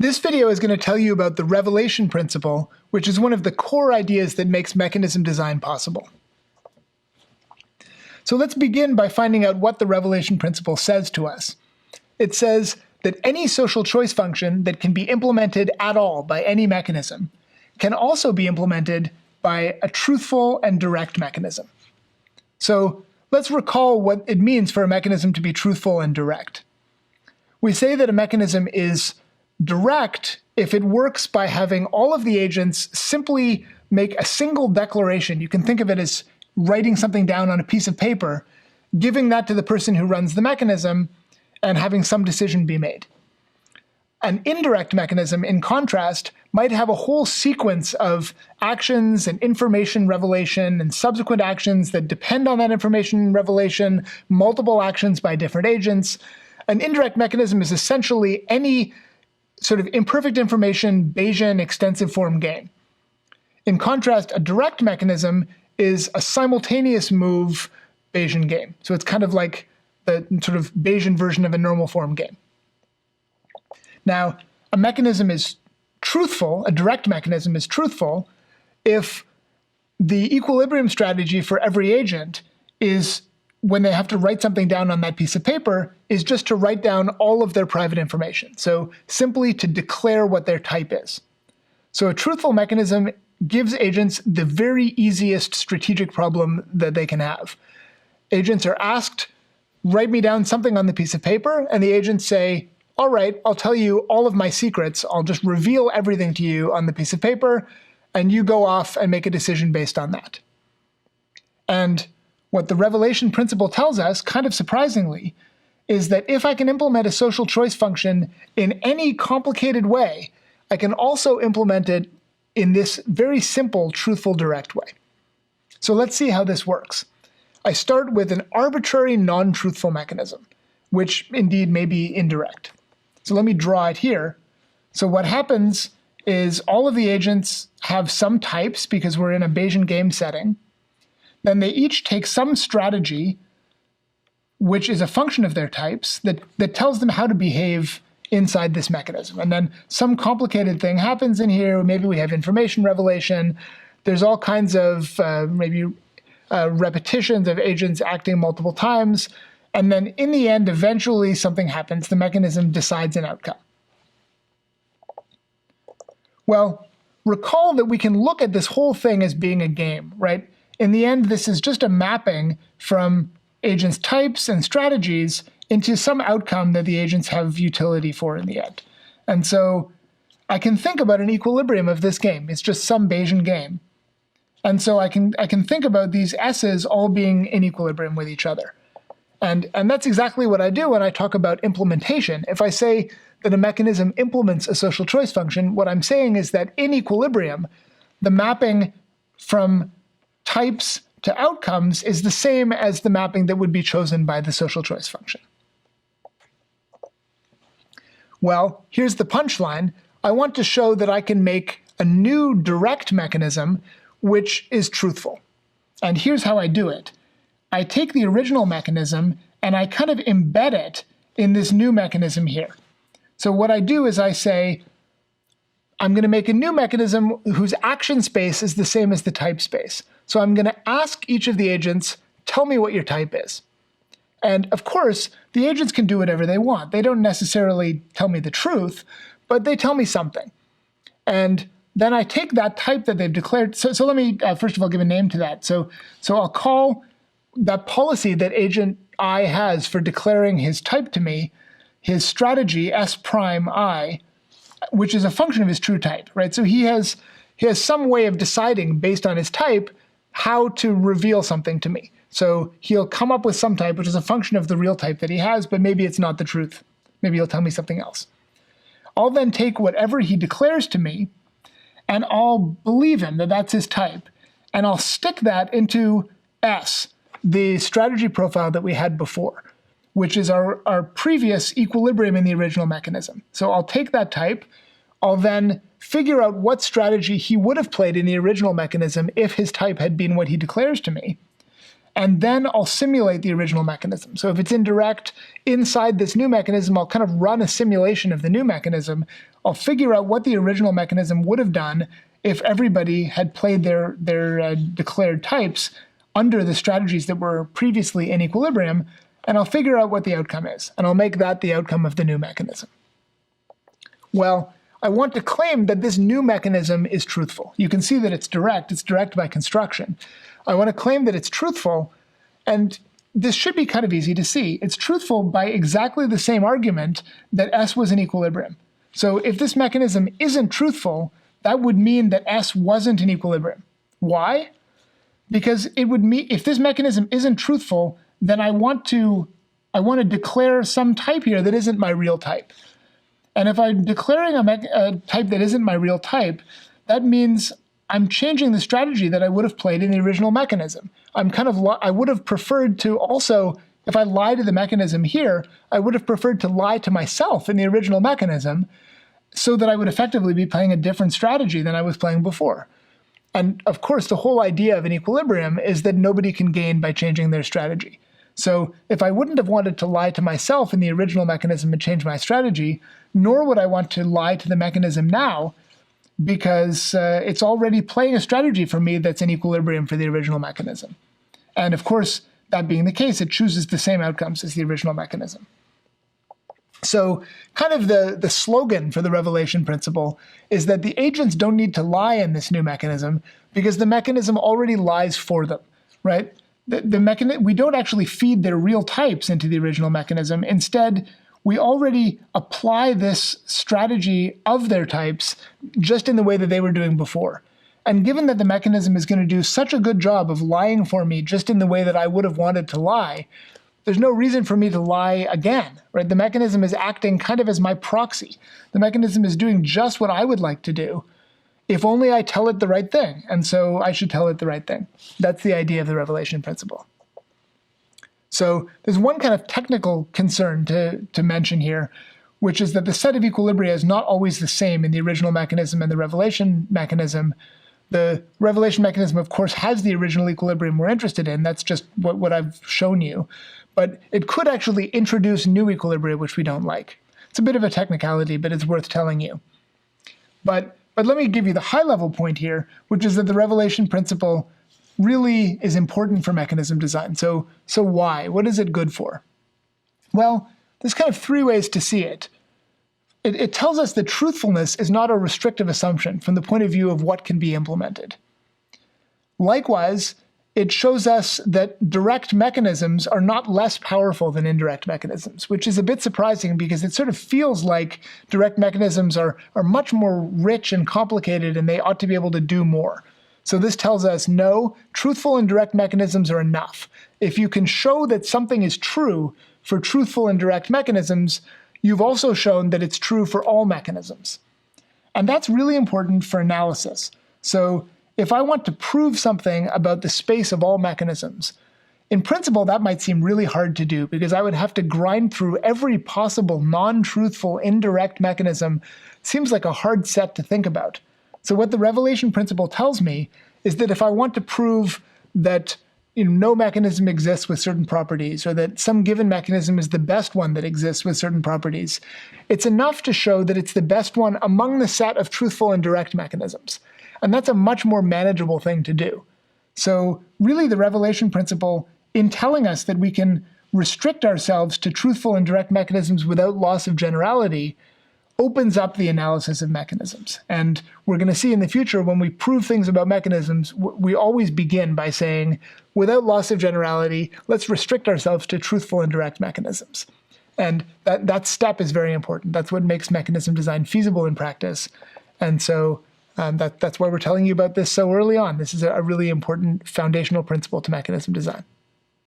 This video is going to tell you about the revelation principle, which is one of the core ideas that makes mechanism design possible. So let's begin by finding out what the revelation principle says to us. It says that any social choice function that can be implemented at all by any mechanism can also be implemented by a truthful and direct mechanism. So let's recall what it means for a mechanism to be truthful and direct. We say that a mechanism is direct if it works by having all of the agents simply make a single declaration. You can think of it as writing something down on a piece of paper, giving that to the person who runs the mechanism, and having some decision be made. An indirect mechanism, in contrast, might have a whole sequence of actions and information revelation and subsequent actions that depend on that information revelation, multiple actions by different agents. An indirect mechanism is essentially any sort of imperfect information Bayesian extensive form game. In contrast, a direct mechanism is a simultaneous move Bayesian game. So it's kind of like the sort of Bayesian version of a normal form game. Now, a mechanism is truthful, a direct mechanism is truthful, if the equilibrium strategy for every agent is, when they have to write something down on that piece of paper, is just to write down all of their private information. So simply to declare what their type is. So a truthful mechanism gives agents the very easiest strategic problem that they can have. Agents are asked, write me down something on the piece of paper, and the agents say, all right, I'll tell you all of my secrets. I'll just reveal everything to you on the piece of paper, and you go off and make a decision based on that. And what the revelation principle tells us, kind of surprisingly, is that if I can implement a social choice function in any complicated way, I can also implement it in this very simple, truthful, direct way. So let's see how this works. I start with an arbitrary non-truthful mechanism, which indeed may be indirect. So let me draw it here. So what happens is all of the agents have some types because we're in a Bayesian game setting. Then they each take some strategy, which is a function of their types, that tells them how to behave inside this mechanism. And then some complicated thing happens in here. Maybe we have information revelation. There's all kinds of repetitions of agents acting multiple times. And then in the end, eventually something happens. The mechanism decides an outcome. Well, recall that we can look at this whole thing as being a game, right? In the end, this is just a mapping from agents' types and strategies into some outcome that the agents have utility for in the end. And so I can think about an equilibrium of this game. It's just some Bayesian game. And so I can think about these S's all being in equilibrium with each other. And that's exactly what I do when I talk about implementation. If I say that a mechanism implements a social choice function, what I'm saying is that in equilibrium, the mapping from types to outcomes is the same as the mapping that would be chosen by the social choice function. Well, here's the punchline. I want to show that I can make a new direct mechanism which is truthful. And here's how I do it. I take the original mechanism and I kind of embed it in this new mechanism here. So what I do is I say, I'm going to make a new mechanism whose action space is the same as the type space. So I'm going to ask each of the agents, tell me what your type is. And of course, the agents can do whatever they want. They don't necessarily tell me the truth, but they tell me something. And then I take that type that they've declared. So let me, first of all, give a name to that. So I'll call that policy that agent I has for declaring his type to me, his strategy S prime I, which is a function of his true type, right? So he has some way of deciding based on his type how to reveal something to me. So he'll come up with some type, which is a function of the real type that he has, but maybe it's not the truth. Maybe he'll tell me something else. I'll then take whatever he declares to me, and I'll believe him that that's his type, and I'll stick that into S, the strategy profile that we had before, which is our previous equilibrium in the original mechanism. So I'll take that type, I'll then figure out what strategy he would have played in the original mechanism if his type had been what he declares to me. and then I'll simulate the original mechanism. So if it's indirect, inside this new mechanism, I'll kind of run a simulation of the new mechanism. I'll figure out what the original mechanism would have done if everybody had played their declared types under the strategies that were previously in equilibrium, and I'll figure out what the outcome is, and I'll make that the outcome of the new mechanism. Well, I want to claim that this new mechanism is truthful. You can see that it's direct by construction. I want to claim that it's truthful, and this should be kind of easy to see. It's truthful by exactly the same argument that S was in equilibrium. So if this mechanism isn't truthful, that would mean that S wasn't in equilibrium. Why? Because it would mean, if this mechanism isn't truthful, then I want to declare some type here that isn't my real type. And if I'm declaring a type that isn't my real type, that means I'm changing the strategy that I would have played in the original mechanism. I would have preferred to also, if I lie to the mechanism here, I would have preferred to lie to myself in the original mechanism so that I would effectively be playing a different strategy than I was playing before. And of course, the whole idea of an equilibrium is that nobody can gain by changing their strategy. So if I wouldn't have wanted to lie to myself in the original mechanism and change my strategy, nor would I want to lie to the mechanism now, because it's already playing a strategy for me that's in equilibrium for the original mechanism. And of course, that being the case, it chooses the same outcomes as the original mechanism. So kind of the slogan for the revelation principle is that the agents don't need to lie in this new mechanism because the mechanism already lies for them, right? We don't actually feed their real types into the original mechanism. Instead, we already apply this strategy of their types just in the way that they were doing before. And given that the mechanism is going to do such a good job of lying for me just in the way that I would have wanted to lie, there's no reason for me to lie again, right? The mechanism is acting kind of as my proxy. The mechanism is doing just what I would like to do, if only I tell it the right thing. And so I should tell it the right thing. That's the idea of the revelation principle. So there's one kind of technical concern to mention here, which is that the set of equilibria is not always the same in the original mechanism and the revelation mechanism. The revelation mechanism, of course, has the original equilibrium we're interested in. That's just what I've shown you. But it could actually introduce new equilibria, which we don't like. It's a bit of a technicality, but it's worth telling you. But let me give you the high-level point here, which is that the revelation principle really is important for mechanism design. So why? What is it good for? Well, there's kind of three ways to see it. It tells us that truthfulness is not a restrictive assumption from the point of view of what can be implemented. Likewise, it shows us that direct mechanisms are not less powerful than indirect mechanisms, which is a bit surprising because it sort of feels like direct mechanisms are much more rich and complicated and they ought to be able to do more. So this tells us, no, truthful and direct mechanisms are enough. If you can show that something is true for truthful and direct mechanisms, you've also shown that it's true for all mechanisms. And that's really important for analysis. So if I want to prove something about the space of all mechanisms, in principle, that might seem really hard to do because I would have to grind through every possible non-truthful indirect mechanism. It seems like a hard set to think about. So what the revelation principle tells me is that if I want to prove that no mechanism exists with certain properties, or that some given mechanism is the best one that exists with certain properties, it's enough to show that it's the best one among the set of truthful and direct mechanisms. And that's a much more manageable thing to do. So really the revelation principle, in telling us that we can restrict ourselves to truthful and direct mechanisms without loss of generality, opens up the analysis of mechanisms. And we're going to see in the future when we prove things about mechanisms, we always begin by saying, without loss of generality, let's restrict ourselves to truthful and direct mechanisms. And that step is very important. That's what makes mechanism design feasible in practice. And so that's why we're telling you about this so early on. This is a really important foundational principle to mechanism design.